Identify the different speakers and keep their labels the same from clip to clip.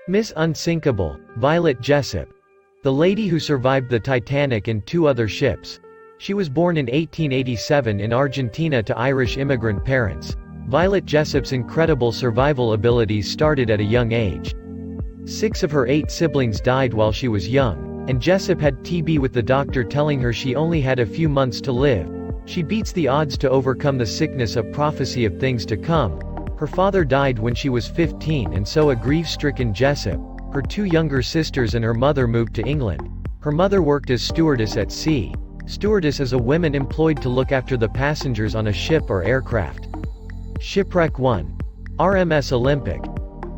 Speaker 1: Miss Unsinkable, Violet Jessop. The lady who survived the Titanic and two other ships. She was born in 1887 in Argentina to Irish immigrant parents. Violet Jessop's incredible survival abilities started at a young age. 6 of her 8 siblings died while she was young, and Jessop had TB with the doctor telling her she only had a few months to live. She beats the odds to overcome the sickness, a prophecy of things to come. Her father died when she was 15, and so a grief-stricken Jessop, her 2 younger sisters and her mother moved to England. Her mother worked as stewardess at sea. Stewardess is a woman employed to look after the passengers on a ship or aircraft. Shipwreck 1. RMS Olympic.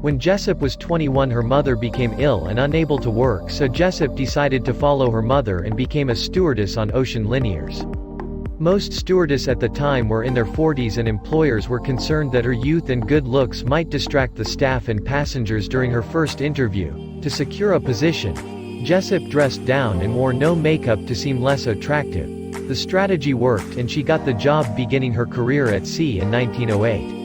Speaker 1: When Jessop was 21, her mother became ill and unable to work, so Jessop decided to follow her mother and became a stewardess on ocean liners. Most stewardesses at the time were in their 40s, and employers were concerned that her youth and good looks might distract the staff and passengers during her first interview. To secure a position, Jessop dressed down and wore no makeup to seem less attractive. The strategy worked, and she got the job, beginning her career at sea in 1908.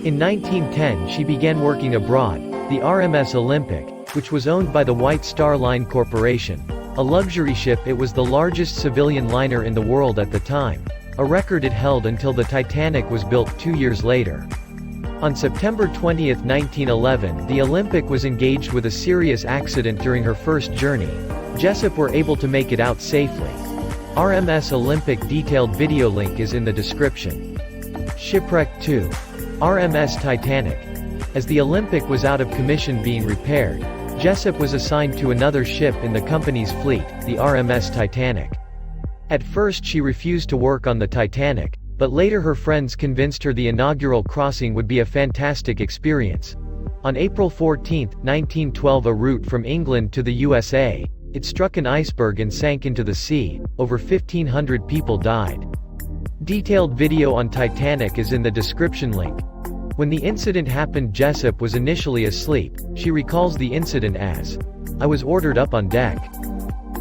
Speaker 1: In 1910 she began working abroad, the RMS Olympic, which was owned by the White Star Line Corporation. A luxury ship, it was the largest civilian liner in the world at the time, a record it held until the Titanic was built 2 years later. On September 20, 1911, the Olympic was engaged with a serious accident during her first journey. Jessop were able to make it out safely. RMS Olympic detailed video link is in the description. Shipwreck 2. RMS Titanic. As the Olympic was out of commission being repaired, Jessop was assigned to another ship in the company's fleet, the RMS Titanic. At first she refused to work on the Titanic, but later her friends convinced her the inaugural crossing would be a fantastic experience. On April 14, 1912, a route from England to the USA, it struck an iceberg and sank into the sea. Over 1,500 people died. Detailed video on Titanic is in the description link. When the incident happened, Jessop was initially asleep. She recalls the incident as, "I was ordered up on deck.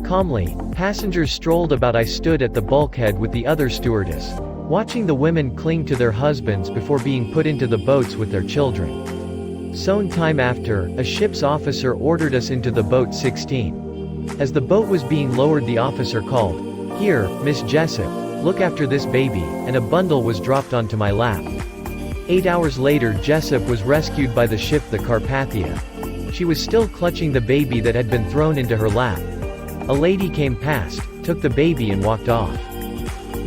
Speaker 1: Calmly, passengers strolled about. I stood at the bulkhead with the other stewardess, watching the women cling to their husbands before being put into the boats with their children. Some time after, a ship's officer ordered us into the boat 16. As the boat was being lowered, the officer called, 'Here, Miss Jessop, look after this baby,' and a bundle was dropped onto my lap. 8 hours later, Jessop was rescued by the ship the Carpathia. She was still clutching the baby that had been thrown into her lap. A lady came past, took the baby and walked off.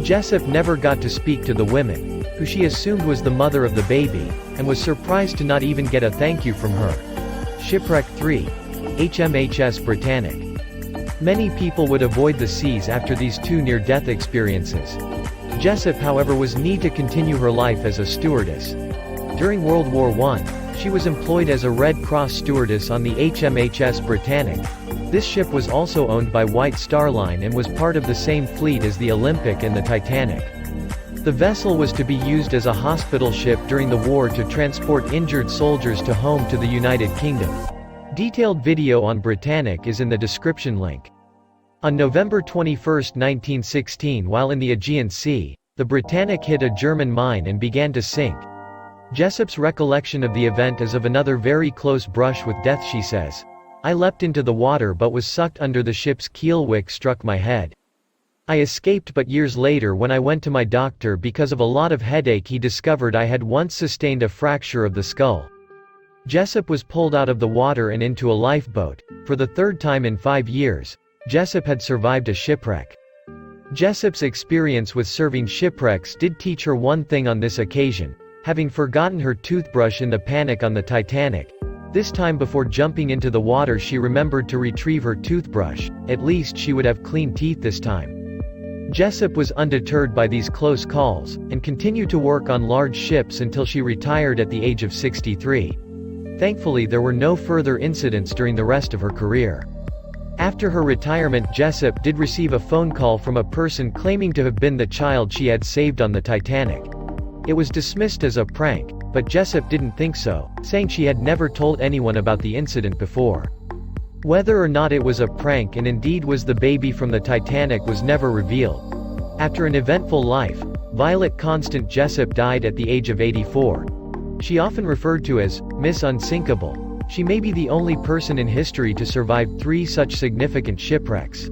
Speaker 1: Jessop never got to speak to the women, who she assumed was the mother of the baby, and was surprised to not even get a thank you from her. Shipwreck 3. HMHS Britannic. Many people would avoid the seas after these 2 near-death experiences. Jessop, however, was need to continue her life as a stewardess. During World War I, she was employed as a Red Cross stewardess on the HMHS Britannic. This ship was also owned by White Star Line and was part of the same fleet as the Olympic and the Titanic. The vessel was to be used as a hospital ship during the war to transport injured soldiers to home to the United Kingdom. Detailed video on Britannic is in the description link. On November 21, 1916, while in the Aegean Sea, the Britannic hit a German mine and began to sink. Jessop's recollection of the event is of another very close brush with death. She says, "I leapt into the water but was sucked under the ship's keel. Wick struck my head. I escaped, but years later when I went to my doctor because of a lot of headache, he discovered I had once sustained a fracture of the skull." Jessop was pulled out of the water and into a lifeboat. For the 3rd time in 5 years, Jessop had survived a shipwreck. Jessop's experience with serving shipwrecks did teach her one thing on this occasion. Having forgotten her toothbrush in the panic on the Titanic, this time before jumping into the water she remembered to retrieve her toothbrush. At least she would have clean teeth this time. Jessop was undeterred by these close calls, and continued to work on large ships until she retired at the age of 63. Thankfully, there were no further incidents during the rest of her career. After her retirement, Jessop did receive a phone call from a person claiming to have been the child she had saved on the Titanic. It was dismissed as a prank, but Jessop didn't think so, saying she had never told anyone about the incident before. Whether or not it was a prank and indeed was the baby from the Titanic was never revealed. After an eventful life, Violet Constant Jessop died at the age of 84. She often referred to as Miss Unsinkable. She may be the only person in history to survive 3 such significant shipwrecks.